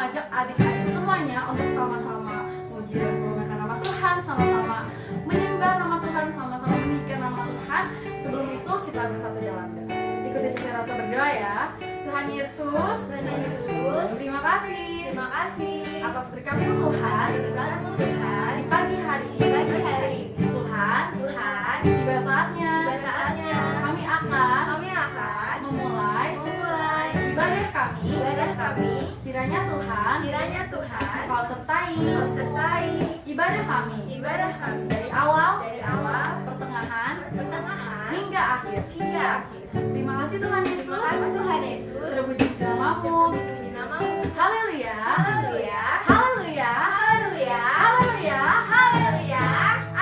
mengajak adik-adik semuanya untuk sama-sama muji dan mengagungkan nama Tuhan, sama-sama menyembah nama Tuhan, sama-sama meninggikan nama Tuhan. Sebelum itu kita bersatu dalam doa. Ikuti secara rasa berdoa ya. Tuhan Yesus, terima kasih atas berkat-Mu Tuhan di pagi hari ini. Tuhan, tiba saatnya kami akan memulai ibadah kami. Kiranya Tuhan Kau sertai ibadah kami dari awal, pertengahan hingga akhir. Terima kasih Tuhan Yesus. Terpuji namamu. Haleluya. Haleluya.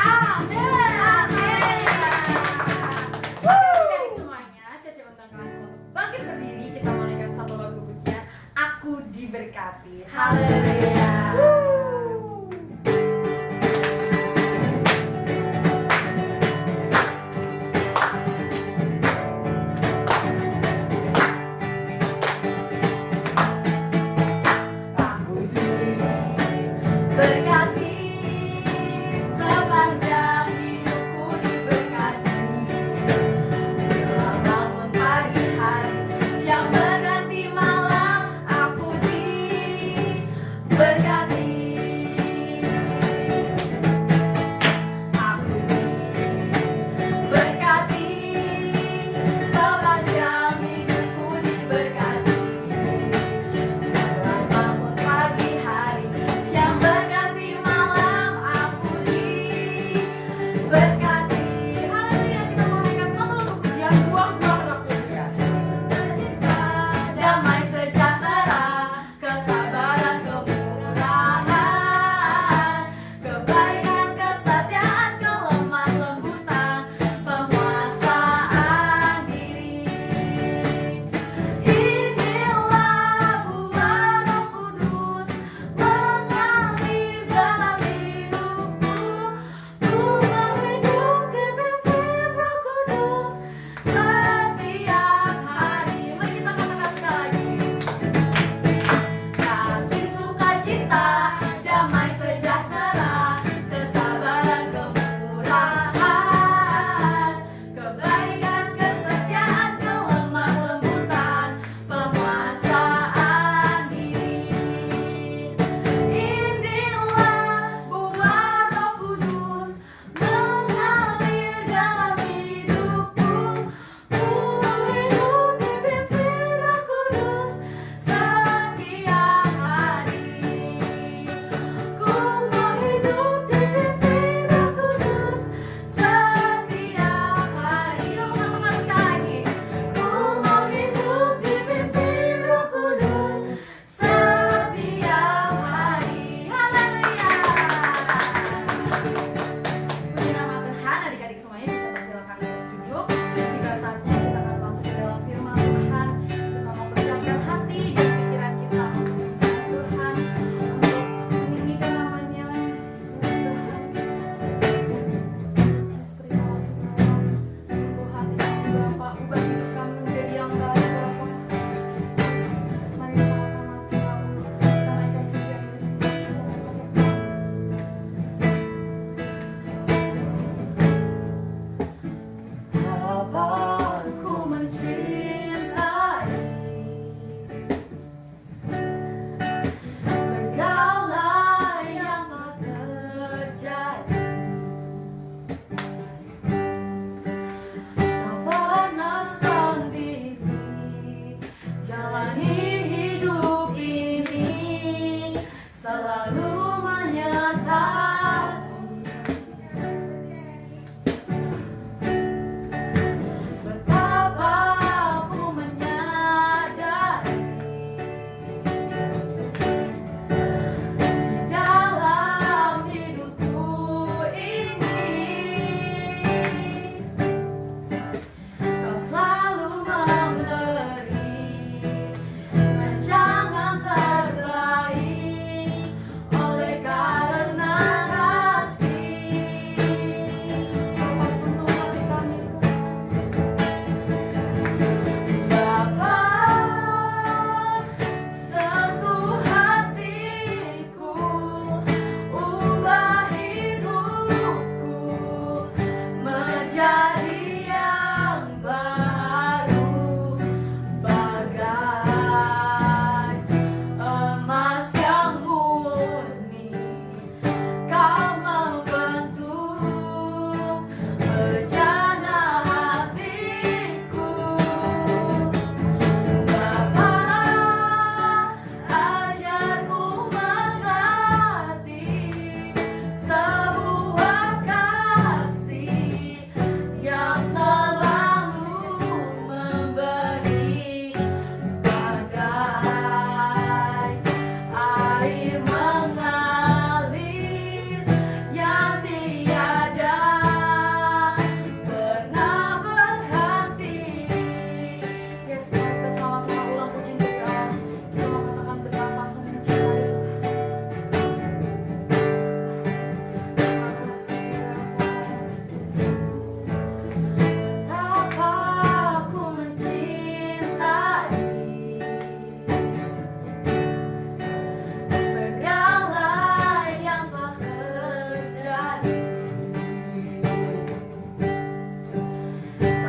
Amin. Adik-adik semuanya, Cece undang kelas untuk bangkit berdiri. Kita menaikkan satu lagu pujian, Aku Diberkati. Haleluya.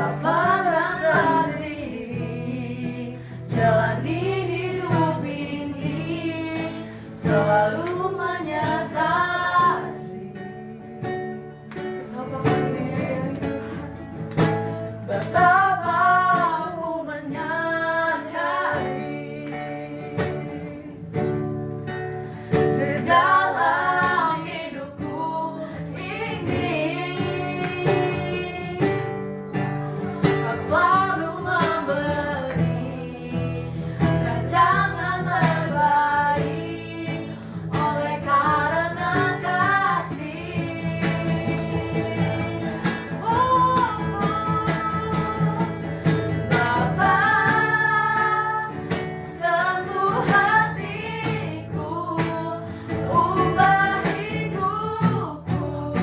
tak merasa diri, jalani hidup ini selalu menyadari betapa aku menyadari Tuhan, betapa aku menyadari di dalam hidupku ini kau selalu memberi rancangan terbaik oleh karena kasih. Oh, Bapa, sentuh hatiku, ubah hidupku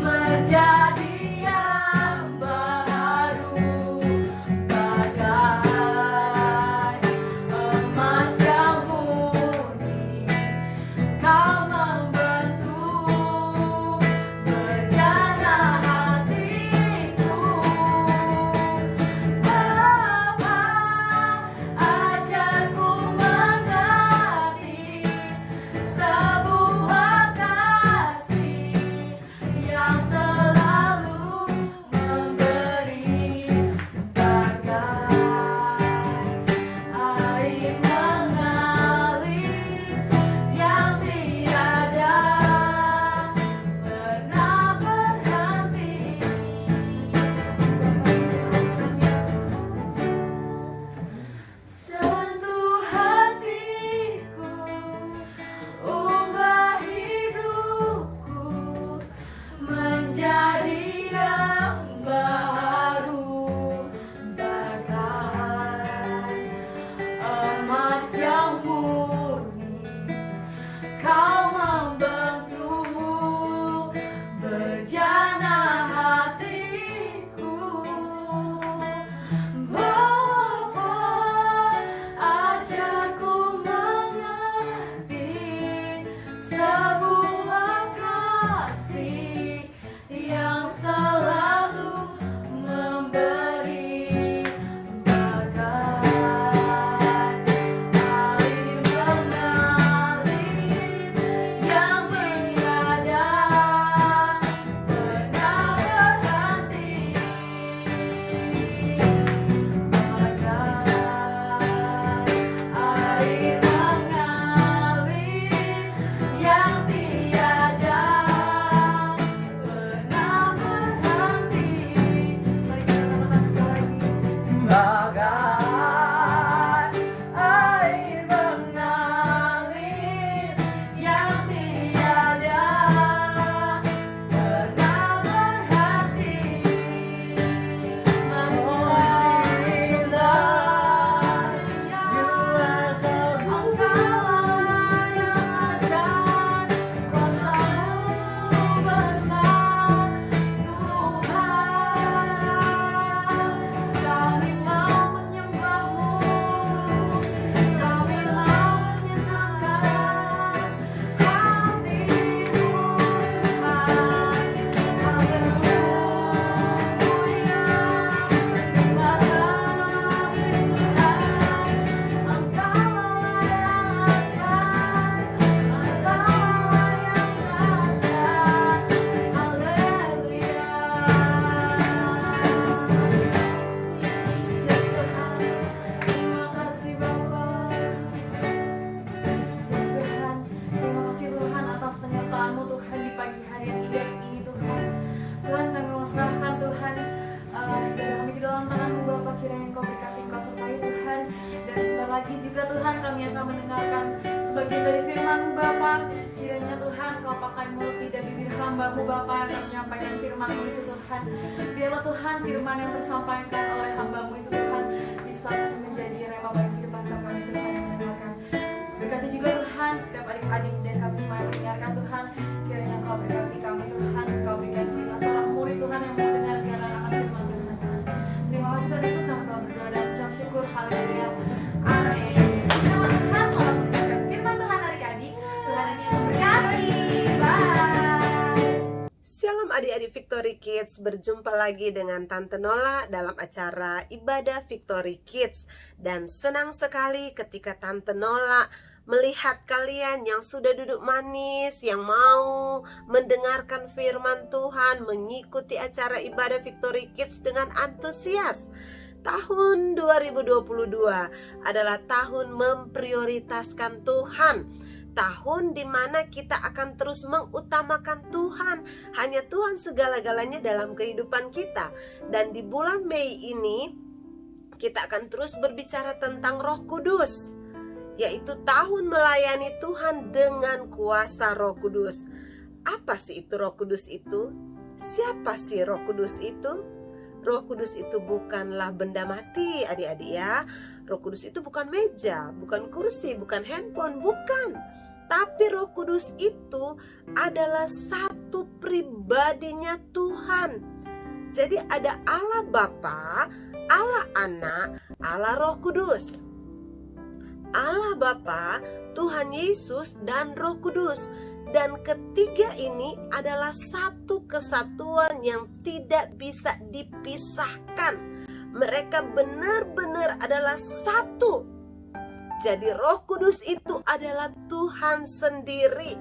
menjadi yang baru, bagai emas yang murni. Kau membentuk berjana hatiku. Bapa, ajarku mengerti sebuah kasih yang selalu memberi, bagai air mengalir yang tiada pernah berhenti. Sentuh hatiku, ubah hidupku menjadi yang baru, bagai emas yang murni. Kau membentuk berjana hatiku. Bapa, ajarku mengerti sebuah kasih yang selalu memberi, bagai air mengalir yang tiada pernah berhenti, bagai air mengalir yang tiada pernah berhenti. Mari kita katakan sekali lagi. Bagai air mengalir yang tiada pernah berhenti. Mari kita Engkaulah yang ajar, kuasa-Mu besar Tuhan. Kami mau menyembah-Mu, kami mau menyenangkan hati-Mu Tuhan. Haleluya, terima kasih Tuhan. Engkaulah yang ajar, Engkaulah yang ajar. Haleluya. Yes Tuhan, terima kasih Bapa. Yes Tuhan, terima kasih Tuhan atas penyertaan-Mu Tuhan di pagi hari yang indah ini Tuhan. Tuhan, kami mau serahkan Tuhan ibadah kami ke dalam tangan-Mu Bapa, kiranya Engkau berkati, Engkau sertai Tuhan. Dan sebentar lagi juga Tuhan kami akan mendengarkan sebagian dari firman-Mu Bapa. Kiranya Tuhan Kau pakai mulut lidah bibir hamba-Mu Bapa yang akan menyampaikan firman-Mu itu Tuhan. Biarlah Tuhan firman yang tersampaikan oleh hamba-Mu itu Tuhan bisa menjadi rema bagi kehidupan setiap kami Tuhan yang mendengarkan. Berkati juga Tuhan setiap adik-adik dan kami semua yang mendengarkan Tuhan. Kiranya Engkau berkati kami Tuhan. Engkau berikan kita seorang murid Tuhan yang mau mendengarkan akan firman Tuhan. Terima kasih Tuhan Yesus, kami telah berdoa dan ucap syukur. Haleluya. Amin. Sama Tuhan telah mendengarkan firman Tuhan adik-adik. Tuhan yang memberkati. Bye. Shalom adik-adik Victory Kids. Kids, berjumpa lagi dengan Tante Nola dalam acara Ibadah Victory Kids. Dan senang sekali ketika Tante Nola melihat kalian yang sudah duduk manis, yang mau mendengarkan firman Tuhan, mengikuti acara Ibadah Victory Kids dengan antusias. Tahun 2022 adalah tahun memprioritaskan Tuhan. Tahun dimana kita akan terus mengutamakan Tuhan. Hanya Tuhan segala-galanya dalam kehidupan kita. Dan di bulan Mei ini kita akan terus berbicara tentang Roh Kudus, yaitu tahun melayani Tuhan dengan kuasa Roh Kudus. Apa sih itu Roh Kudus itu? Siapa sih Roh Kudus itu? Roh Kudus itu bukanlah benda mati, adik-adik ya. Roh Kudus itu bukan meja, bukan kursi, bukan handphone, bukan. Tapi Roh Kudus itu adalah satu pribadinya Tuhan. Jadi ada Allah Bapa, Allah Anak, Allah Roh Kudus. Allah Bapa, Tuhan Yesus, dan Roh Kudus. Dan ketiga ini adalah satu kesatuan yang tidak bisa dipisahkan. Mereka benar-benar adalah satu. Jadi Roh Kudus itu adalah Tuhan sendiri.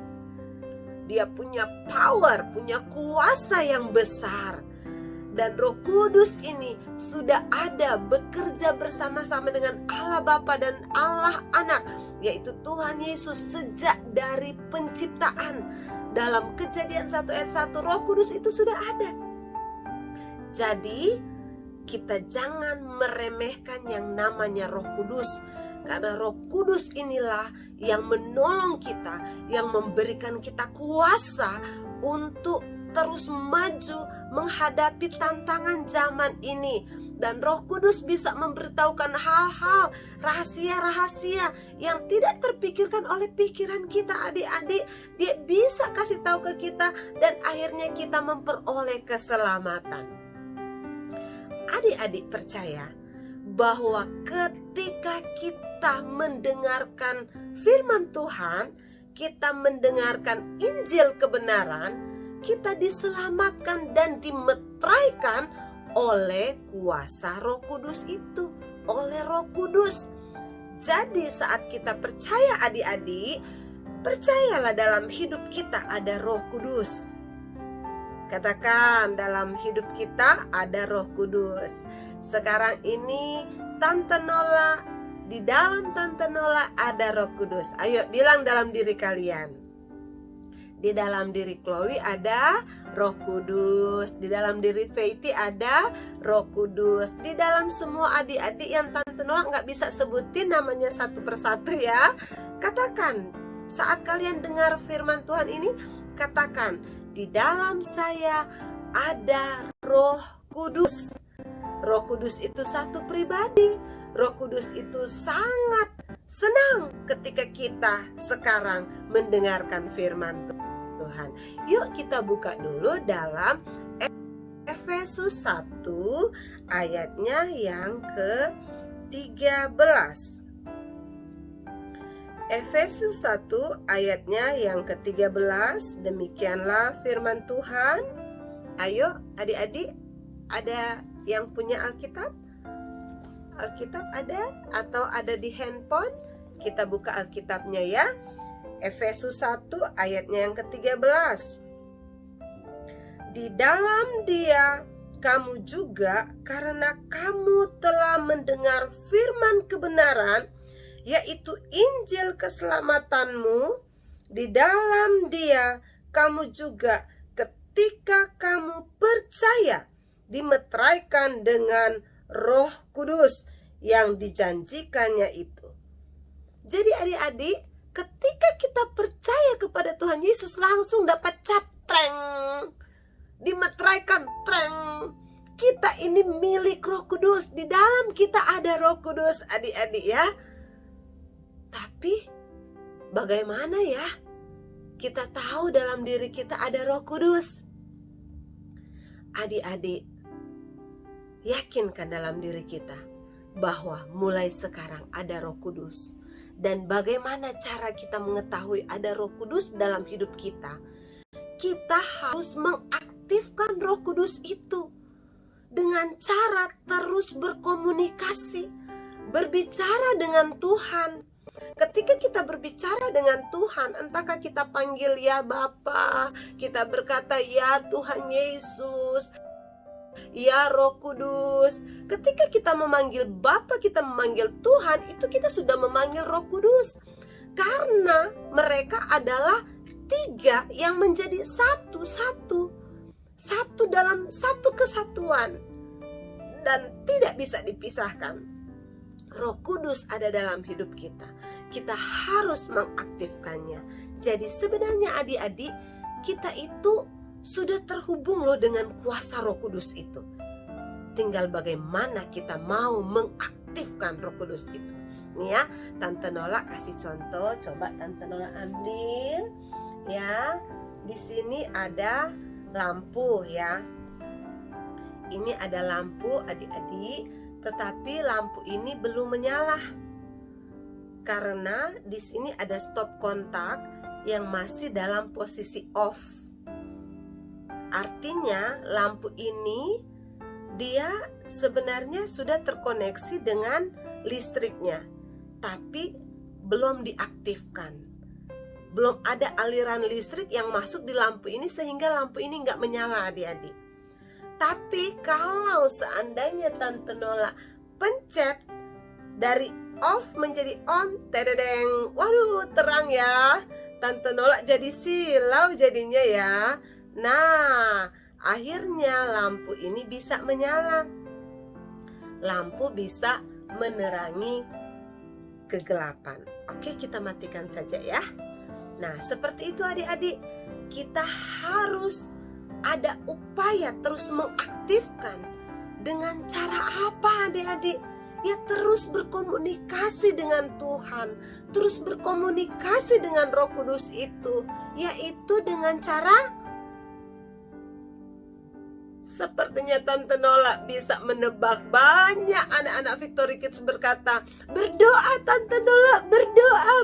Dia punya power, punya kuasa yang besar. Dan Roh Kudus ini sudah ada bekerja bersama-sama dengan Allah Bapa dan Allah Anak, yaitu Tuhan Yesus sejak dari penciptaan. Dalam Kejadian 1 ayat 1, Roh Kudus itu sudah ada. Jadi kita jangan meremehkan yang namanya Roh Kudus. Karena Roh Kudus inilah yang menolong kita, yang memberikan kita kuasa untuk terus maju menghadapi tantangan zaman ini. Dan Roh Kudus bisa memberitahukan hal-hal, rahasia-rahasia yang tidak terpikirkan oleh pikiran kita, adik-adik. Dia bisa kasih tahu ke kita dan akhirnya kita memperoleh keselamatan. Adik-adik percaya bahwa ketika kita mendengarkan firman Tuhan, kita mendengarkan Injil kebenaran, kita diselamatkan dan dimeteraikan oleh kuasa Roh Kudus itu, oleh Roh Kudus. Jadi saat kita percaya, adik-adik, percayalah dalam hidup kita ada Roh Kudus. Katakan, dalam hidup kita ada Roh Kudus. Sekarang ini Tante Nola, di dalam Tante Nola ada Roh Kudus. Ayo bilang dalam diri kalian. Di dalam diri Chloe ada Roh Kudus. Di dalam diri Faithy ada Roh Kudus. Di dalam semua adik-adik yang Tante Nola nggak bisa sebutin namanya satu persatu ya. Katakan, saat kalian dengar firman Tuhan ini, katakan, di dalam saya ada Roh Kudus. Roh Kudus itu satu pribadi. Roh Kudus itu sangat senang ketika kita sekarang mendengarkan firman Tuhan. Yuk kita buka dulu dalam Efesus 1 ayatnya yang ke-13. Efesus 1 ayatnya yang ke-13. Demikianlah firman Tuhan. Ayo adik-adik, ada yang punya Alkitab? Alkitab ada? Atau ada di handphone? Kita buka Alkitabnya ya. Efesus 1 ayatnya yang ke-13. Di dalam Dia kamu juga, karena kamu telah mendengar firman kebenaran, yaitu Injil keselamatanmu, di dalam Dia kamu juga ketika kamu percaya dimeteraikan dengan Roh Kudus yang dijanjikannya itu. Jadi adik-adik, ketika kita percaya kepada Tuhan Yesus, langsung dapat captreng, dimeteraikan, treng. Kita ini milik Roh Kudus. Di dalam kita ada Roh Kudus, adik-adik ya. Tapi bagaimana ya kita tahu dalam diri kita ada Roh Kudus? Adik-adik, yakinkan dalam diri kita bahwa mulai sekarang ada Roh Kudus. Dan bagaimana cara kita mengetahui ada Roh Kudus dalam hidup kita? Kita harus mengaktifkan mengaktifkan Roh Kudus itu dengan cara terus berkomunikasi, berbicara dengan Tuhan. Ketika kita berbicara dengan Tuhan, entahkah kita panggil ya Bapa, kita berkata ya Tuhan Yesus, ya Roh Kudus. Ketika kita memanggil Bapa, kita memanggil Tuhan, itu kita sudah memanggil Roh Kudus. Karena mereka adalah tiga yang menjadi satu dalam satu kesatuan dan tidak bisa dipisahkan. Roh Kudus ada dalam hidup kita. Kita harus mengaktifkannya. Jadi sebenarnya adik-adik, kita itu sudah terhubung loh dengan kuasa Roh Kudus itu. Tinggal bagaimana kita mau mengaktifkan Roh Kudus itu. Nih ya, Tante Nola kasih contoh. Coba Tante Nola ambil. Ya, di sini ada lampu ya. Ini ada lampu adik-adik, tetapi lampu ini belum menyala. Karena di sini ada stop kontak yang masih dalam posisi off. Artinya lampu ini dia sebenarnya sudah terkoneksi dengan listriknya, tapi belum diaktifkan. Belum ada aliran listrik yang masuk di lampu ini sehingga lampu ini nggak menyala adik-adik. Tapi kalau seandainya Tante Nola pencet dari off menjadi on, tededeng, waduh terang ya. Tante Nola jadi silau jadinya ya. Nah, akhirnya lampu ini bisa menyala. Lampu bisa menerangi kegelapan. Oke, kita matikan saja ya. Nah, seperti itu adik-adik. Kita harus ada upaya terus mengaktifkan. Dengan cara apa adik-adik? Ya terus berkomunikasi dengan Tuhan, terus berkomunikasi dengan Roh Kudus itu, yaitu dengan cara sepertinya Tante Nola bisa menebak. Banyak anak-anak Victory Kids berkata, berdoa Tante Nola,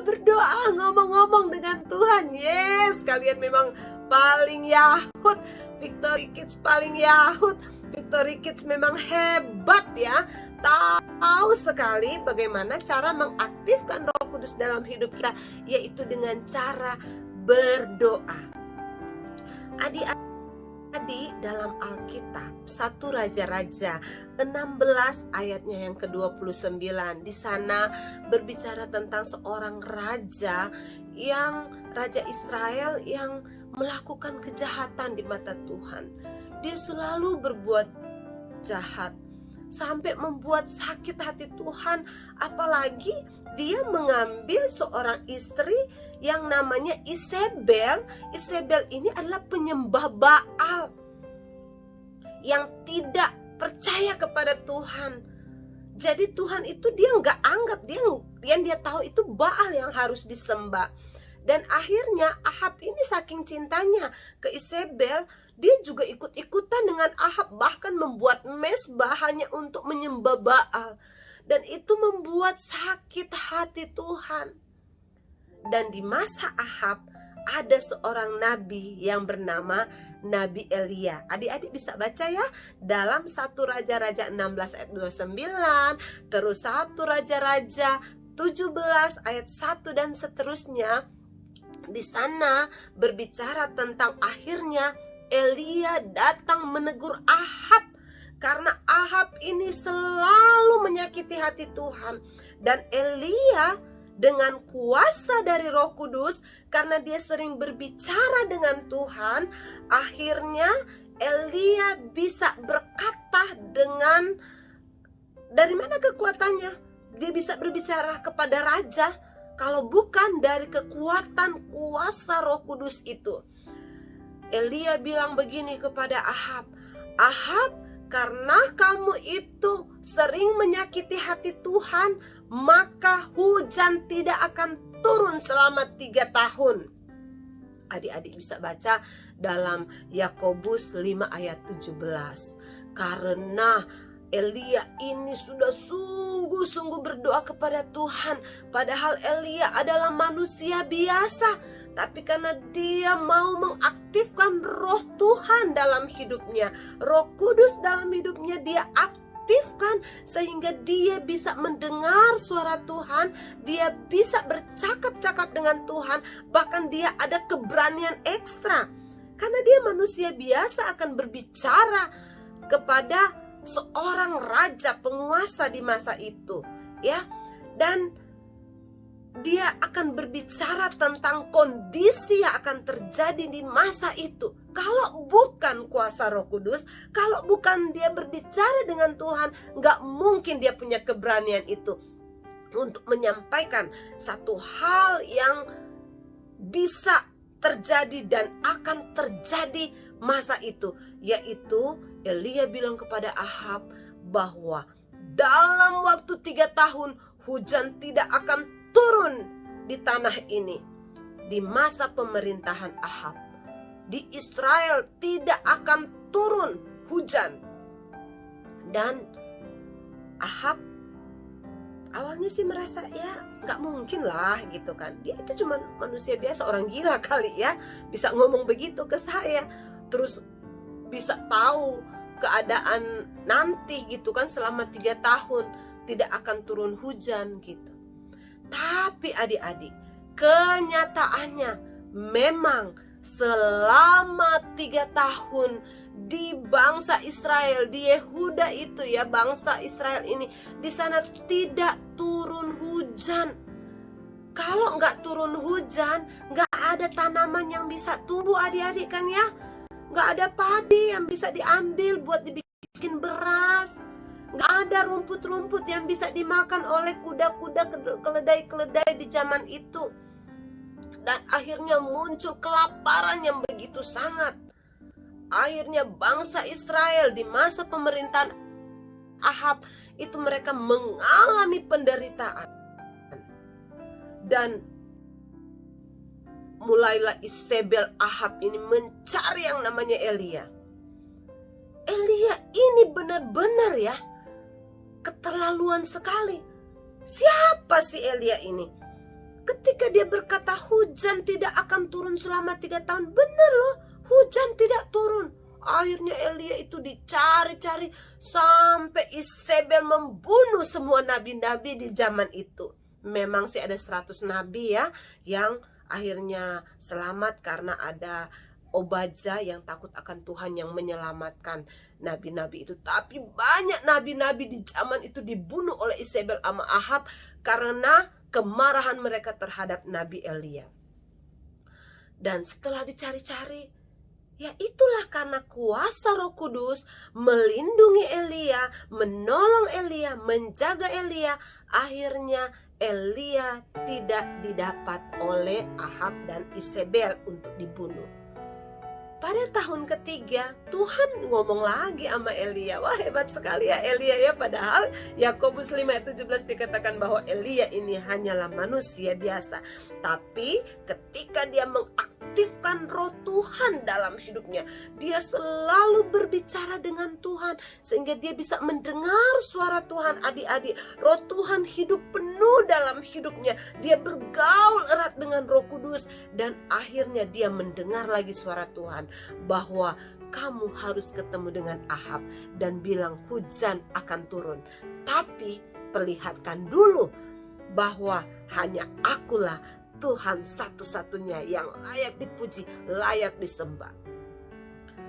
berdoa, ngomong-ngomong dengan Tuhan. Yes, kalian memang paling yahut. Victory Kids paling yahut. Victory Kids memang hebat ya. Tahu sekali bagaimana cara mengaktifkan Roh Kudus dalam hidup kita, yaitu dengan cara berdoa. Adik-adik, dalam Alkitab 1 Raja-Raja 16 ayatnya yang ke-29, di sana berbicara tentang seorang raja Israel yang melakukan kejahatan di mata Tuhan. Dia selalu berbuat jahat sampai membuat sakit hati Tuhan. Apalagi dia mengambil seorang istri yang namanya Isabel. Isabel ini adalah penyembah Baal yang tidak percaya kepada Tuhan. Jadi Tuhan itu dia nggak anggap, yang dia tahu itu Baal yang harus disembah. Dan akhirnya Ahab ini saking cintanya ke Isabel, dia juga ikut-ikutan dengan Ahab, bahkan membuat mezbah hanya untuk menyembah Baal. Dan itu membuat sakit hati Tuhan. Dan di masa Ahab ada seorang nabi yang bernama Nabi Elia. Adik-adik bisa baca ya dalam 1 Raja-Raja 16 ayat 29, terus 1 Raja-Raja 17 ayat 1 dan seterusnya. Di sana berbicara tentang akhirnya Elia datang menegur Ahab karena Ahab ini selalu menyakiti hati Tuhan. Dan Elia dengan kuasa dari Roh Kudus, karena dia sering berbicara dengan Tuhan, akhirnya Elia bisa berkata dengan, dari mana kekuatannya? Dia bisa berbicara kepada raja, kalau bukan dari kekuatan kuasa Roh Kudus itu. Elia bilang begini kepada Ahab, Ahab, karena kamu itu sering menyakiti hati Tuhan, maka hujan tidak akan turun selama 3 tahun. Adik-adik bisa baca dalam Yakobus 5 ayat 17. Karena Elia ini sudah sungguh-sungguh berdoa kepada Tuhan. Padahal Elia adalah manusia biasa. Tapi karena dia mau mengaktifkan roh Tuhan dalam hidupnya, Roh Kudus dalam hidupnya dia aktifkan, sehingga dia bisa mendengar suara Tuhan, dia bisa bercakap-cakap dengan Tuhan, bahkan dia ada keberanian ekstra. Karena dia manusia biasa akan berbicara kepada seorang raja penguasa di masa itu, ya. Dan dia akan berbicara tentang kondisi yang akan terjadi di masa itu. Kalau bukan kuasa Roh Kudus, kalau bukan dia berbicara dengan Tuhan, nggak mungkin dia punya keberanian itu untuk menyampaikan satu hal yang bisa terjadi dan akan terjadi masa itu. Yaitu Elia bilang kepada Ahab bahwa dalam waktu 3 tahun hujan tidak akan turun di tanah ini. Di masa pemerintahan Ahab, di Israel tidak akan turun hujan. Dan Ahab awalnya sih merasa ya gak mungkin lah gitu kan. Dia itu cuma manusia biasa, orang gila kali ya, bisa ngomong begitu ke saya. Terus bisa tahu keadaan nanti gitu kan, selama 3 tahun tidak akan turun hujan gitu. Tapi adik-adik, kenyataannya memang selama 3 tahun di bangsa Israel, di Yehuda itu ya, bangsa Israel ini, di sana tidak turun hujan. Kalau nggak turun hujan, nggak ada tanaman yang bisa tumbuh adik-adik kan ya. Nggak ada padi yang bisa diambil buat dibikin beras. Nggak ada rumput-rumput yang bisa dimakan oleh kuda-kuda, keledai-keledai di zaman itu. Dan akhirnya muncul kelaparan yang begitu sangat. Akhirnya bangsa Israel di masa pemerintahan Ahab itu mereka mengalami penderitaan. Dan mulailah Isabel Ahab ini mencari yang namanya Elia. Elia ini benar-benar ya keterlaluan sekali. Siapa sih Elia ini? Ketika dia berkata hujan tidak akan turun selama 3 tahun, benar loh, hujan tidak turun. Akhirnya Elia itu dicari-cari sampai Isabel membunuh semua nabi-nabi di zaman itu. Memang sih ada 100 nabi ya yang akhirnya selamat karena ada Obadja yang takut akan Tuhan yang menyelamatkan nabi-nabi itu. Tapi banyak nabi-nabi di zaman itu dibunuh oleh Isabel sama Ahab karena kemarahan mereka terhadap Nabi Elia. Dan setelah dicari-cari, ya itulah karena kuasa Roh Kudus melindungi Elia, menolong Elia, menjaga Elia. Akhirnya Elia tidak didapat oleh Ahab dan Isabel untuk dibunuh. Pada tahun ketiga, Tuhan ngomong lagi sama Elia. Wah, hebat sekali ya Elia ya. Padahal Yakobus 5:17 dikatakan bahwa Elia ini hanyalah manusia biasa. Tapi ketika dia mengaktifkan roh Tuhan dalam hidupnya, dia selalu berbicara dengan Tuhan, sehingga dia bisa mendengar suara Tuhan. Adik-adik, roh Tuhan hidup penuh dalam hidupnya. Dia bergaul erat dengan Roh Kudus. Dan akhirnya dia mendengar lagi suara Tuhan, bahwa kamu harus ketemu dengan Ahab dan bilang hujan akan turun. Tapi perlihatkan dulu bahwa hanya akulah Tuhan satu-satunya yang layak dipuji, layak disembah.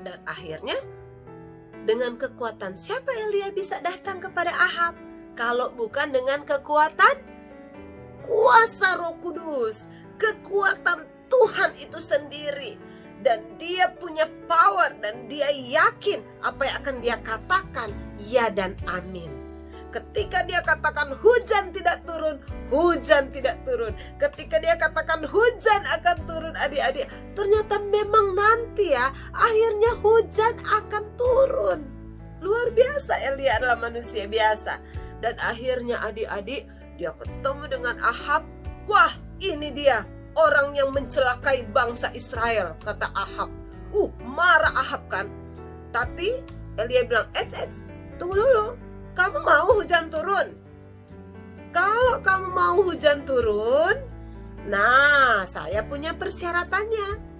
Dan akhirnya dengan kekuatan siapa Elia bisa datang kepada Ahab? Kalau bukan dengan kekuatan kuasa Roh Kudus, kekuatan Tuhan itu sendiri. Dan dia punya power dan dia yakin apa yang akan dia katakan ya dan amin. Ketika dia katakan hujan tidak turun, hujan tidak turun. Ketika dia katakan hujan akan turun adik-adik, ternyata memang nanti ya akhirnya hujan akan turun. Luar biasa, Elia adalah manusia biasa. Dan akhirnya adik-adik, dia ketemu dengan Ahab. Wah, ini dia orang yang mencelakai bangsa Israel, kata Ahab. Marah Ahab kan. Tapi Elia bilang, tunggu dulu. kamu mau hujan turun? Kalau kamu mau hujan turun, nah saya punya persyaratannya.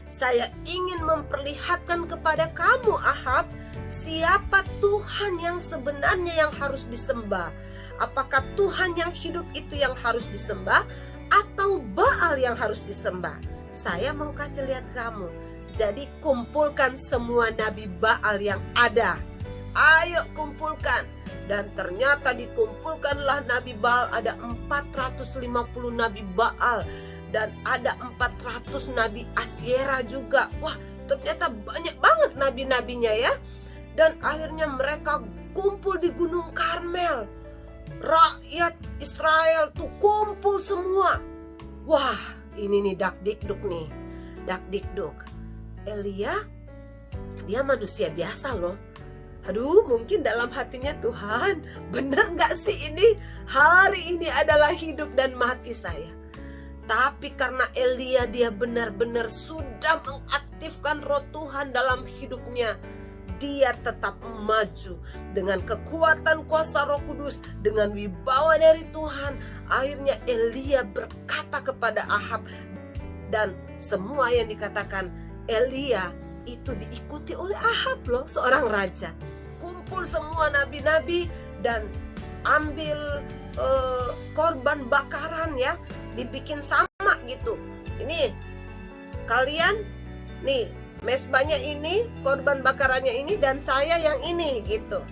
Saya ingin memperlihatkan kepada kamu, Ahab, siapa Tuhan yang sebenarnya yang harus disembah. Apakah Tuhan yang hidup itu yang harus disembah, atau Baal yang harus disembah? Saya mau kasih lihat kamu. Jadi kumpulkan semua nabi Baal yang ada. Ayo kumpulkan. Dan ternyata dikumpulkanlah nabi Baal, ada 450 nabi Baal. Dan ada 400 nabi Asyera juga. Wah, ternyata banyak banget nabi-nabinya ya. Dan akhirnya mereka kumpul di Gunung Karmel. Rakyat Israel tuh kumpul semua. Wah, ini nih dakdikduk nih. Dakdikduk. Elia, dia manusia biasa loh. Aduh, mungkin dalam hatinya, Tuhan, benar gak sih ini? Hari ini adalah hidup dan mati saya. Tapi karena Elia dia benar-benar sudah mengaktifkan roh Tuhan dalam hidupnya, dia tetap maju dengan kekuatan kuasa Roh Kudus, dengan wibawa dari Tuhan. Akhirnya Elia berkata kepada Ahab, dan semua yang dikatakan Elia itu diikuti oleh Ahab loh, seorang raja. Kumpul semua nabi-nabi dan ambil korban bakaran ya, dibikin sama gitu. Ini kalian nih, mesbahnya ini, korban bakarannya ini, dan saya yang ini gitu.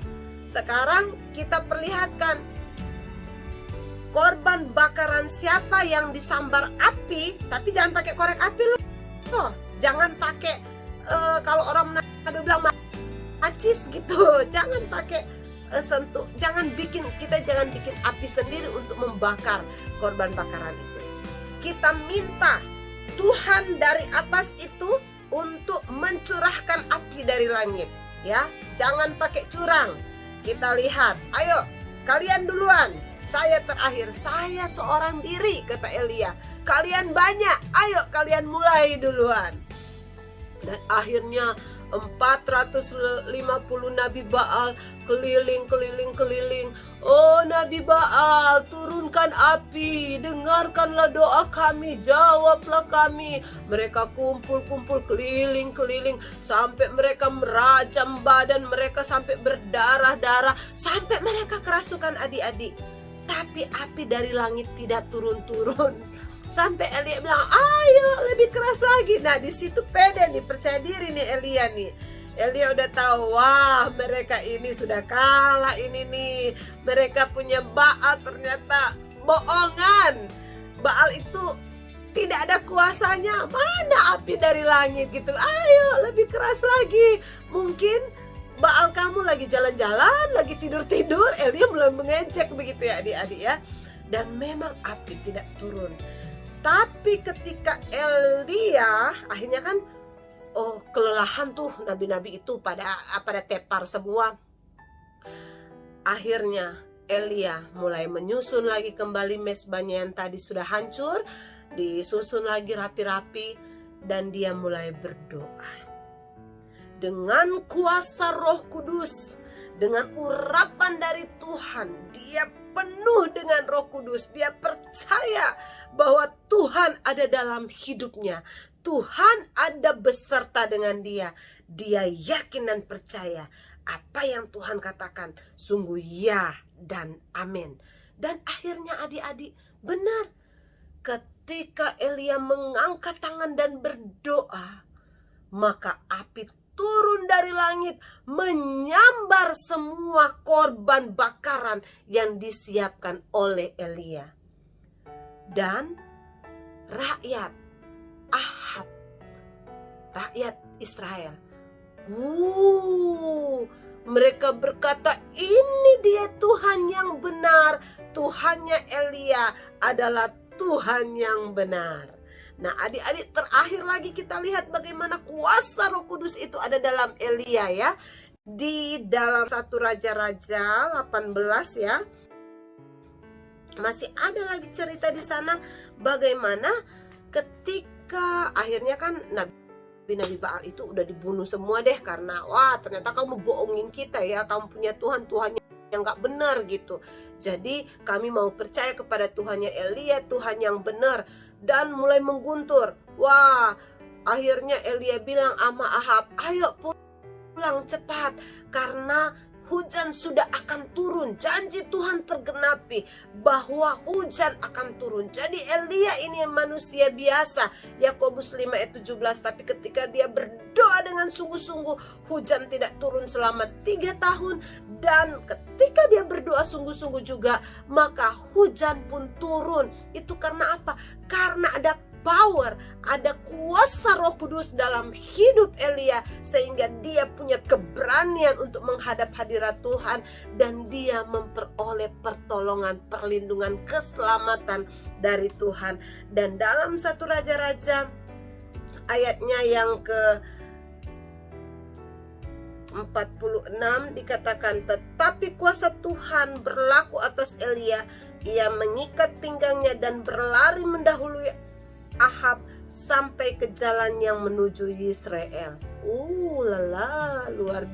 Sekarang kita perlihatkan korban bakaran siapa yang disambar api, tapi jangan pakai korek api loh. Jangan pakai kalau orang Manado bilang macis gitu. Jangan pakai sentuh, jangan bikin api sendiri untuk membakar korban bakaran itu. Kita minta Tuhan dari atas itu untuk mencurahkan api dari langit ya. Jangan pakai curang. Kita lihat, ayo kalian duluan, saya terakhir, saya seorang diri, kata Elia. Kalian banyak, ayo kalian mulai duluan. Dan akhirnya 450 nabi Baal keliling. Oh nabi Baal, turunkan api, dengarkanlah doa kami, jawablah kami. Mereka kumpul keliling sampai mereka merajam badan mereka sampai berdarah-darah, sampai mereka kerasukan adik-adik. Tapi api dari langit tidak turun-turun. Sampai Elia bilang, ayo lebih keras lagi. Nah di situ pede nih, percaya diri nih Elia nih. Elia udah tahu, wah mereka ini sudah kalah ini nih. Mereka punya Baal, ternyata bohongan. Baal itu tidak ada kuasanya. Mana api dari langit gitu. Ayo lebih keras lagi. Mungkin Baal kamu lagi jalan-jalan, lagi tidur-tidur. Elia mulai mengejek begitu ya adik-adik ya. Dan memang api tidak turun. Tapi ketika Elia akhirnya kan kelelahan tuh nabi-nabi itu pada tepar semua. Akhirnya Elia mulai menyusun lagi kembali mesbahnya yang tadi sudah hancur, disusun lagi rapi-rapi, dan dia mulai berdoa. Dengan kuasa Roh Kudus, dengan urapan dari Tuhan, dia penuh dengan Roh Kudus. Dia percaya bahwa Tuhan ada dalam hidupnya. Tuhan ada beserta dengan dia. Dia yakin dan percaya apa yang Tuhan katakan sungguh ya dan amin. Dan akhirnya adik-adik, benar, ketika Elia mengangkat tangan dan berdoa, maka api turun dari langit menyambar semua korban bakaran yang disiapkan oleh Elia. Dan rakyat Ahab, rakyat Israel, mereka berkata, ini dia Tuhan yang benar. Tuhannya Elia adalah Tuhan yang benar. Nah adik-adik, terakhir lagi kita lihat bagaimana kuasa Roh Kudus itu ada dalam Elia ya. Di dalam 1 Raja-Raja 18 ya. Masih ada lagi cerita di sana bagaimana ketika akhirnya kan Nabi Baal itu udah dibunuh semua deh, karena wah ternyata kamu bohongin kita ya, kamu punya Tuhan, Tuhannya yang nggak benar gitu. Jadi kami mau percaya kepada Tuhannya Elia, Tuhan yang benar, dan mulai mengguntur. Wah, akhirnya Elia bilang sama Ahab, ayo pulang cepat, karena hujan sudah akan turun. Janji Tuhan tergenapi bahwa hujan akan turun. Jadi Elia ini manusia biasa, Yakobus 5 ayat 17. Tapi ketika dia berdoa dengan sungguh-sungguh, hujan tidak turun selama 3 tahun. Dan ketika dia berdoa sungguh-sungguh juga, maka hujan pun turun. Itu karena apa? Karena ada power, ada kuasa Roh Kudus dalam hidup Elia, sehingga dia punya keberanian untuk menghadap hadirat Tuhan, dan dia memperoleh pertolongan, perlindungan, keselamatan dari Tuhan. Dan dalam 1 Raja-Raja ayatnya yang ke 46 dikatakan, tetapi kuasa Tuhan berlaku atas Elia. Ia mengikat pinggangnya dan berlari mendahului Ahab sampai ke jalan yang menuju Yisrael. Lala, luar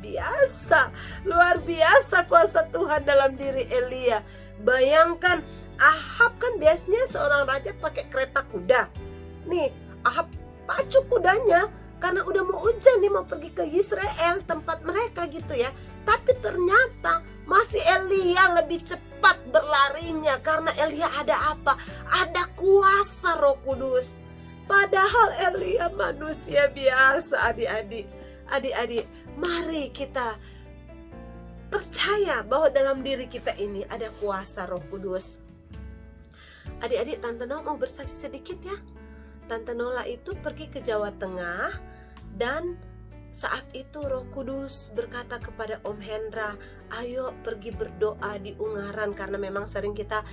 biasa kuasa Tuhan dalam diri Elia. Bayangkan, Ahab kan biasanya seorang raja pakai kereta kuda. Nih, Ahab pacu kudanya karena udah mau hujan nih, mau pergi ke Yisrael, tempat mereka gitu ya. Tapi ternyata masih Elia lebih cepat berlarinya, karena Elia ada apa? Ada kuasa Roh Kudus. Padahal Elia manusia biasa, adik-adik, mari kita percaya bahwa dalam diri kita ini ada kuasa Roh Kudus. Adik-adik, Tante Nola mau bersaksi sedikit ya. Tante Nola itu pergi ke Jawa Tengah, dan saat itu Roh Kudus berkata kepada Om Hendra, ayo pergi berdoa di Ungaran, karena memang sering kita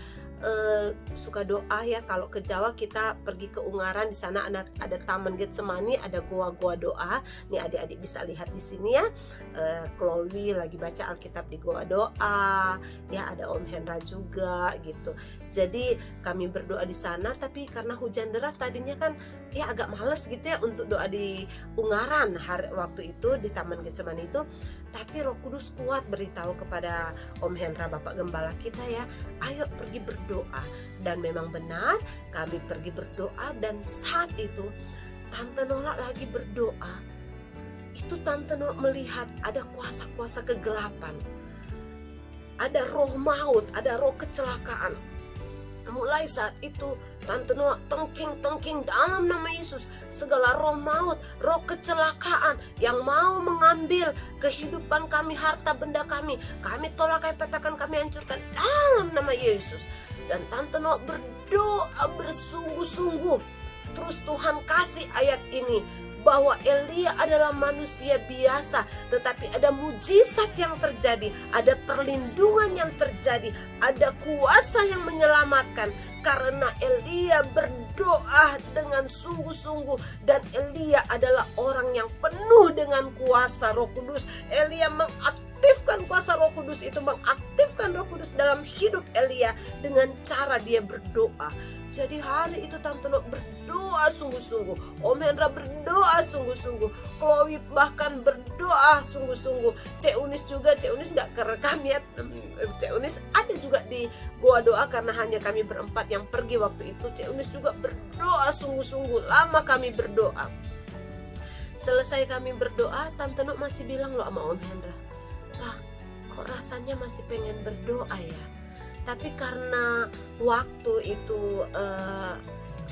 suka doa ya. Kalau ke Jawa kita pergi ke Ungaran, di sana ada Taman Getsemani, ada goa-goa doa. Nih adik-adik bisa lihat di sini ya. Chloe lagi baca Alkitab di goa doa. Ya, ada Om Hendra juga gitu. Jadi kami berdoa di sana, tapi karena hujan deras tadinya kan ya agak males gitu ya untuk doa di Ungaran waktu itu di Taman Getsemani itu. Tapi Roh Kudus kuat beritahu kepada Om Hendra, Bapak Gembala kita ya, ayo pergi berdoa. Dan memang benar, kami pergi berdoa, dan saat itu Tante Nola lagi berdoa. Itu Tante Nola melihat ada kuasa-kuasa kegelapan, ada roh maut, ada roh kecelakaan. Mulai saat itu Tante Noa tengking dalam nama Yesus, segala roh maut, roh kecelakaan yang mau mengambil kehidupan kami, harta benda kami tolak, kami petakan, kami hancurkan dalam nama Yesus. Dan Tante Noa berdoa bersungguh-sungguh. Terus Tuhan kasih ayat ini, bahwa Elia adalah manusia biasa, tetapi ada mujizat yang terjadi, ada perlindungan yang terjadi, ada kuasa yang menyelamatkan, karena Elia berdoa dengan sungguh-sungguh. Dan Elia adalah orang yang penuh dengan kuasa Roh Kudus. Elia mengaktifkan kuasa Roh Kudus itu, mengaktifkan Roh Kudus dalam hidup Elia dengan cara dia berdoa. Jadi hari itu Tante Noa berdoa sungguh-sungguh, Om Hendra berdoa sungguh-sungguh, Chloe bahkan berdoa sungguh-sungguh, Cek Unis juga, Cek Unis gak kerekam ya, Cek Unis ada juga di goa doa karena hanya kami berempat yang pergi waktu itu. Cek Unis juga berdoa sungguh-sungguh, lama kami berdoa. Selesai kami berdoa, Tante Noa masih bilang loh sama Om Hendra, Pak, kok rasanya masih pengen berdoa ya. Tapi karena waktu itu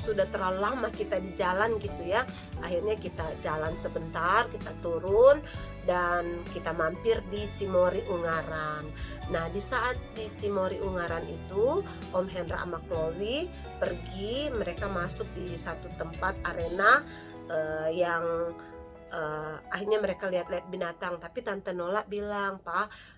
sudah terlalu lama kita di jalan gitu ya, akhirnya kita jalan sebentar, kita turun dan kita mampir di Cimory Ungaran. Nah, di saat di Cimory Ungaran itu Om Hendra sama Chloe pergi, mereka masuk di satu tempat arena yang akhirnya mereka lihat-lihat binatang. Tapi Tante Nola bilang, Pak,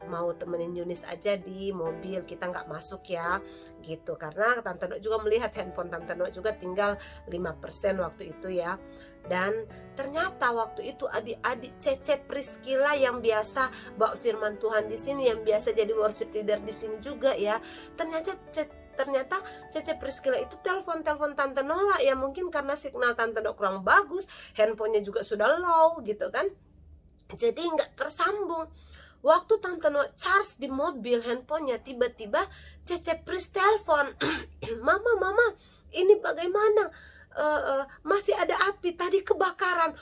mau temenin Yunis aja di mobil, kita nggak masuk ya gitu, karena Tante Noa juga melihat handphone Tante Noa juga tinggal 5% waktu itu ya. Dan ternyata waktu itu adik-adik Cece Priscilla yang biasa bawa firman Tuhan di sini, yang biasa jadi worship leader di sini juga ya, ternyata Cece Priscilla itu telepon Tante Nola ya, mungkin karena signal Tante Noa kurang bagus, handphonenya juga sudah low gitu kan, jadi nggak tersambung. Waktu Tante Nola charge di mobil handphonenya, tiba-tiba Cece Pris telepon. Mama, ini bagaimana? Masih ada api, tadi kebakaran.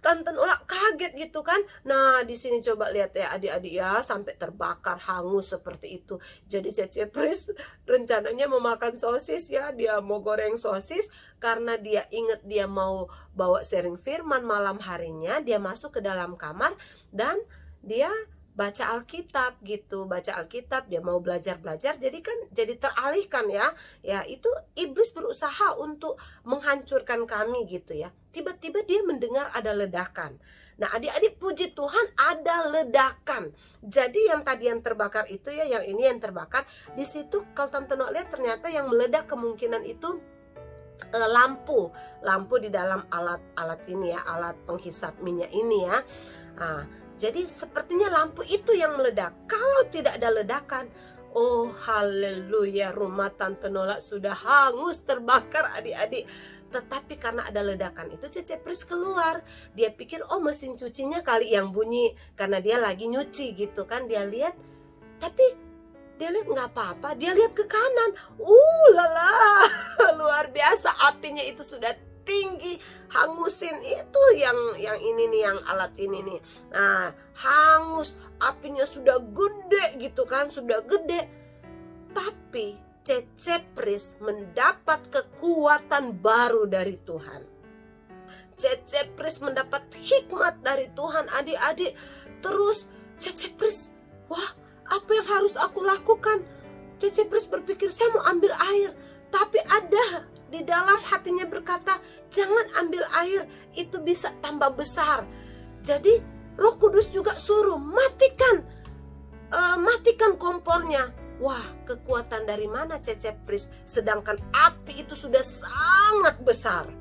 Tante Nola kaget gitu kan. Nah, di sini coba lihat ya adik-adik ya, sampai terbakar, hangus seperti itu. Jadi Cece Pris rencananya mau makan sosis ya, dia mau goreng sosis karena dia ingat dia mau bawa sharing firman malam harinya. Dia masuk ke dalam kamar dan dia baca Alkitab gitu, baca Alkitab, dia mau belajar-belajar, jadi kan jadi teralihkan ya. Ya, itu iblis berusaha untuk menghancurkan kami gitu ya. Tiba-tiba dia mendengar ada ledakan. Nah, adik-adik puji Tuhan ada ledakan. Jadi yang tadi yang terbakar itu ya, yang ini yang terbakar. Di situ kalau Tante Nola lihat ternyata yang meledak kemungkinan itu lampu di dalam alat ini ya, alat penghisap minyak ini ya. Nah, jadi sepertinya lampu itu yang meledak. Kalau tidak ada ledakan, oh haleluya, rumah Tante Nola sudah hangus terbakar adik-adik. Tetapi karena ada ledakan itu Cece Pris keluar. Dia pikir mesin cucinya kali yang bunyi karena dia lagi nyuci gitu kan. Dia lihat, tapi dia lihat nggak apa-apa. Dia lihat ke kanan. Lala, luar biasa, apinya itu sudah tinggi, hangusin itu yang ini nih, yang alat ini nih. Nah, hangus, apinya sudah gede gitu kan, sudah gede. Tapi Cece Pris mendapat kekuatan baru dari Tuhan. Cece Pris mendapat hikmat dari Tuhan adik-adik. Terus Cece Pris, wah, apa yang harus aku lakukan? Cece Pris berpikir, saya mau ambil air. Tapi ada di dalam hatinya berkata, jangan ambil air, itu bisa tambah besar. Jadi Roh Kudus juga suruh matikan kompornya. Wah, kekuatan dari mana Cece Pris? Sedangkan api itu sudah sangat besar.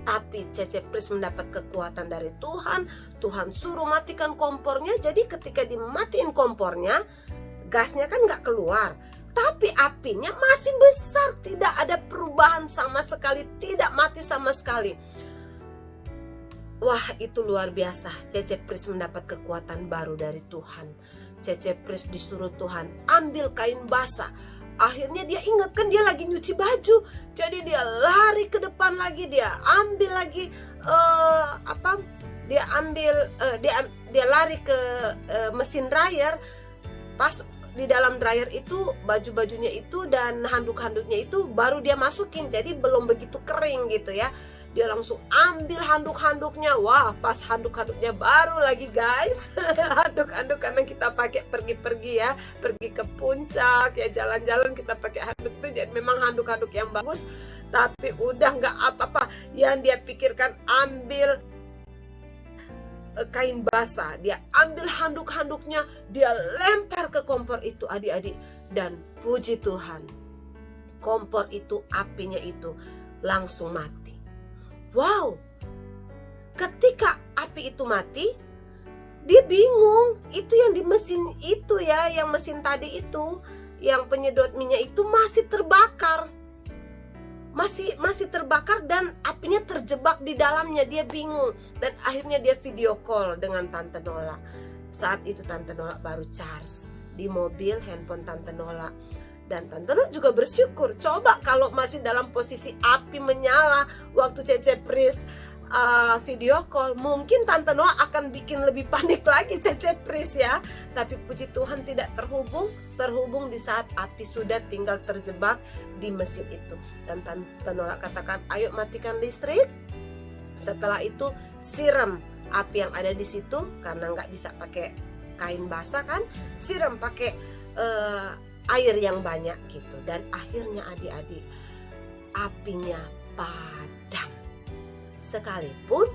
Tapi Cece Pris mendapat kekuatan dari Tuhan. Tuhan suruh matikan kompornya. Jadi ketika dimatiin kompornya, gasnya kan nggak keluar, tapi apinya masih besar, tidak ada perubahan sama sekali, tidak mati sama sekali. Wah, itu luar biasa. Cece Pris mendapat kekuatan baru dari Tuhan. Cece Pris disuruh Tuhan ambil kain basah. Akhirnya dia ingat kan dia lagi nyuci baju. Jadi dia lari ke depan lagi, dia ambil lagi dia lari ke mesin dryer. Pas di dalam dryer itu baju-bajunya itu dan handuk-handuknya itu baru dia masukin, jadi belum begitu kering gitu ya. Dia langsung ambil handuk-handuknya. Wah, pas handuk-handuknya baru lagi guys. Handuk-handuk karena kita pakai pergi-pergi ya, pergi ke puncak ya, jalan-jalan kita pakai handuk itu, jadi memang handuk-handuk yang bagus. Tapi udah nggak apa-apa, yang dia pikirkan ambil kain basah, dia ambil handuk-handuknya, dia lempar ke kompor itu adik-adik. Dan puji Tuhan, kompor itu, apinya itu langsung mati. Wow, ketika api itu mati, dia bingung. Itu yang di mesin itu ya, yang mesin tadi itu, yang penyedot minyak itu masih terbakar. Masih terbakar dan apinya terjebak di dalamnya. Dia bingung dan akhirnya dia video call dengan Tante Nola. Saat itu Tante Nola baru charge di mobil handphone Tante Nola. Dan Tante Nola juga bersyukur. Coba kalau masih dalam posisi api menyala waktu Cece Pris video call, mungkin Tante Nola akan bikin lebih panik lagi Cece Pris ya. Tapi puji Tuhan tidak terhubung di saat api sudah tinggal terjebak di mesin itu. Dan Tante Nola katakan, ayo matikan listrik. Setelah itu siram api yang ada di situ, karena nggak bisa pakai kain basah kan, siram pakai air yang banyak gitu. Dan akhirnya adik-adik, apinya padam. Sekalipun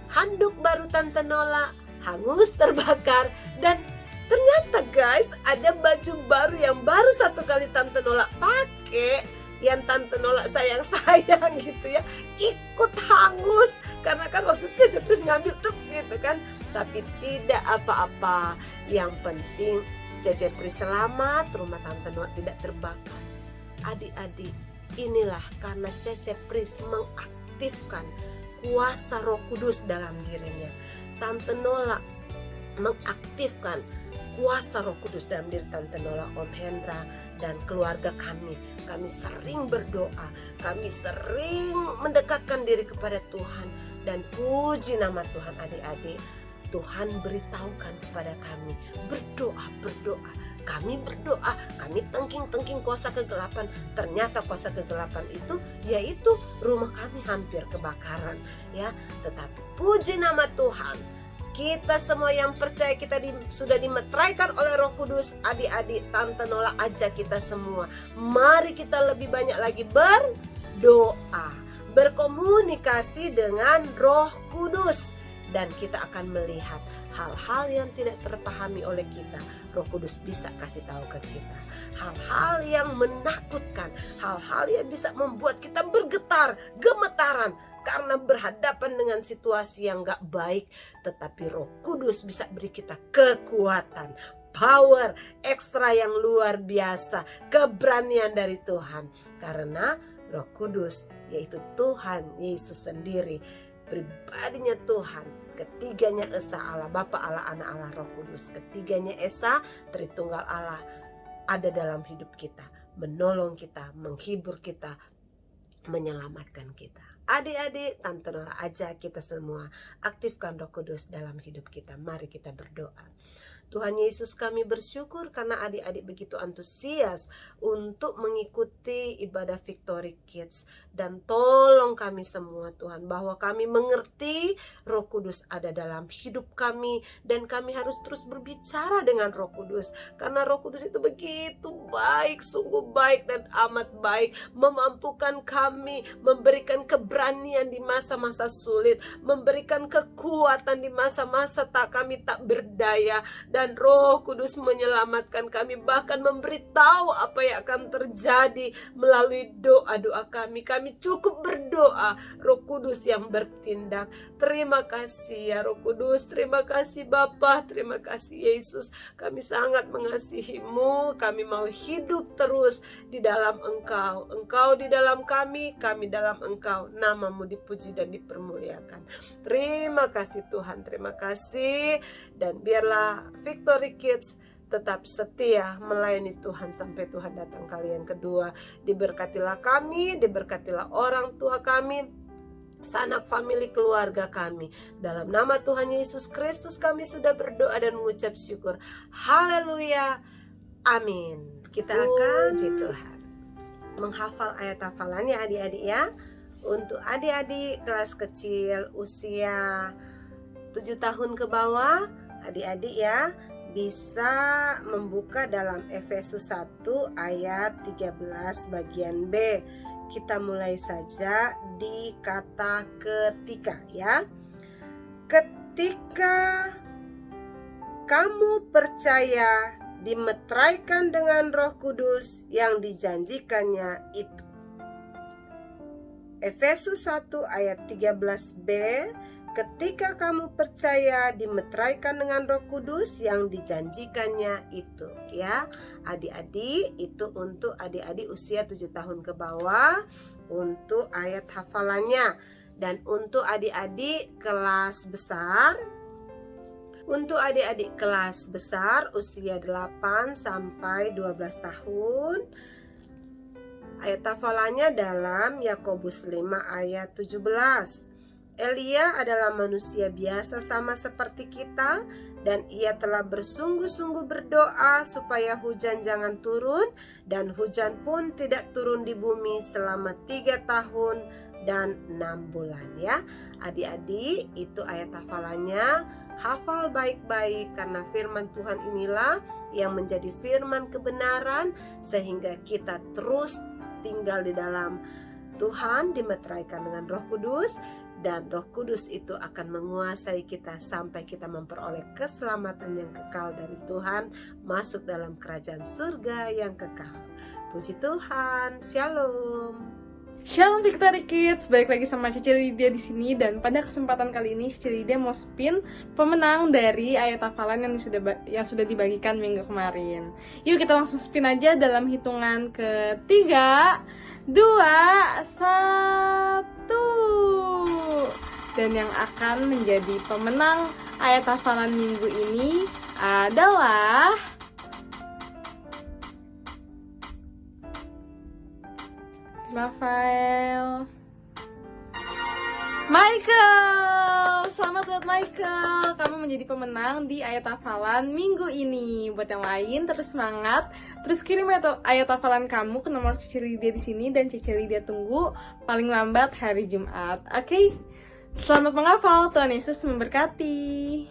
handuk baru Tante Nola hangus terbakar. Dan ternyata guys, ada baju baru yang baru satu kali Tante Nola pakai, yang Tante Nola sayang-sayang gitu ya, ikut hangus. Karena kan waktu itu Cece Pris ngambil tuh gitu kan. Tapi tidak apa-apa, yang penting Cece Pris selamat, rumah Tante Nola tidak terbakar. Adik-adik, inilah karena Cece Pris mengaktifkan kuasa Roh Kudus dalam dirinya. Tante Nola mengaktifkan kuasa Roh Kudus dalam diri Tante Nola, Om Hendra, dan keluarga kami. Kami sering berdoa, kami sering mendekatkan diri kepada Tuhan, dan puji nama Tuhan adik-adik, Tuhan beritahukan kepada kami, berdoa. Kami berdoa, kami tengking kuasa kegelapan. Ternyata kuasa kegelapan itu yaitu rumah kami hampir kebakaran, ya. Tetapi puji nama Tuhan, kita semua yang percaya kita sudah dimeteraikan oleh Roh Kudus. Adik-adik, Tante Nola ajak kita semua, mari kita lebih banyak lagi berdoa, berkomunikasi dengan Roh Kudus, dan kita akan melihat hal-hal yang tidak terpahami oleh kita. Roh Kudus bisa kasih tahu ke kita hal-hal yang menakutkan, hal-hal yang bisa membuat kita bergetar, gemetaran karena berhadapan dengan situasi yang gak baik. Tetapi Roh Kudus bisa beri kita kekuatan, power ekstra yang luar biasa, keberanian dari Tuhan. Karena Roh Kudus yaitu Tuhan Yesus sendiri, pribadinya Tuhan, ketiganya Esa, Allah Bapa, Allah Anak, Allah Roh Kudus. Ketiganya Esa, Tritunggal Allah, ada dalam hidup kita, menolong kita, menghibur kita, menyelamatkan kita. Adik-adik, Tante Nola ajak kita semua aktifkan Roh Kudus dalam hidup kita. Mari kita berdoa. Tuhan Yesus, kami bersyukur karena adik-adik begitu antusias untuk mengikuti ibadah Victory Kids. Dan tolong kami semua Tuhan, bahwa kami mengerti Roh Kudus ada dalam hidup kami, dan kami harus terus berbicara dengan Roh Kudus. Karena Roh Kudus itu begitu baik, sungguh baik dan amat baik, memampukan kami, memberikan keberanian di masa-masa sulit, memberikan kekuatan di masa-masa kami tak berdaya. Dan Roh Kudus menyelamatkan kami, bahkan memberitahu apa yang akan terjadi melalui doa-doa kami. Kami cukup berdoa, Roh Kudus yang bertindak. Terima kasih ya Roh Kudus, terima kasih Bapa, terima kasih Yesus. Kami sangat mengasihi-Mu, kami mau hidup terus di dalam Engkau. Engkau di dalam kami dalam Engkau. Nama-Mu dipuji dan dipermuliakan. Terima kasih Tuhan, terima kasih. Dan biarlah Victory Kids tetap setia melayani Tuhan sampai Tuhan datang kali yang kedua. Diberkatilah kami, diberkatilah orang tua kami, sanak famili keluarga kami. Dalam nama Tuhan Yesus Kristus kami sudah berdoa dan mengucap syukur. Haleluya. Amin. Kita akan puji Tuhan menghafal ayat hafalannya adik-adik ya. Untuk adik-adik kelas kecil usia 7 tahun ke bawah, adik-adik ya bisa membuka dalam Efesus 1 ayat 13 bagian B. Kita mulai saja di kata ketika ya. Ketika kamu percaya dimeteraikan dengan Roh Kudus yang dijanjikannya itu. Efesus 1 ayat 13b. Ketika kamu percaya dimeteraikan dengan Roh Kudus yang dijanjikannya itu ya. Adik-adik, itu untuk adik-adik usia 7 tahun ke bawah untuk ayat hafalannya. Dan untuk adik-adik kelas besar, usia 8 sampai 12 tahun, ayat hafalannya dalam Yakobus 5 ayat 17. Elia adalah manusia biasa sama seperti kita, dan ia telah bersungguh-sungguh berdoa supaya hujan jangan turun, dan hujan pun tidak turun di bumi selama 3 tahun dan 6 bulan ya. Adik-adik, itu ayat hafalannya. Hafal baik-baik, karena firman Tuhan inilah yang menjadi firman kebenaran, sehingga kita terus tinggal di dalam Tuhan, dimeteraikan dengan Roh Kudus, dan Roh Kudus itu akan menguasai kita sampai kita memperoleh keselamatan yang kekal dari Tuhan, masuk dalam kerajaan surga yang kekal. Puji Tuhan. Shalom. Shalom Victory Kids, balik lagi sama Cici Lydia di sini, dan pada kesempatan kali ini Cici Lydia mau spin pemenang dari ayat hafalan yang sudah dibagikan minggu kemarin. Yuk kita langsung spin aja dalam hitungan ke 3, 2, 1. Dan yang akan menjadi pemenang ayat hafalan minggu ini adalah Rafael Michael. Selamat buat Michael, kamu menjadi pemenang di ayat hafalan minggu ini. Buat yang lain terus semangat, terus kirim ayat hafalan kamu ke nomor Cici Lydia di sini dan Cici Lydia tunggu paling lambat hari Jumat. Oke? Selamat menghafal, Tuhan Yesus memberkati.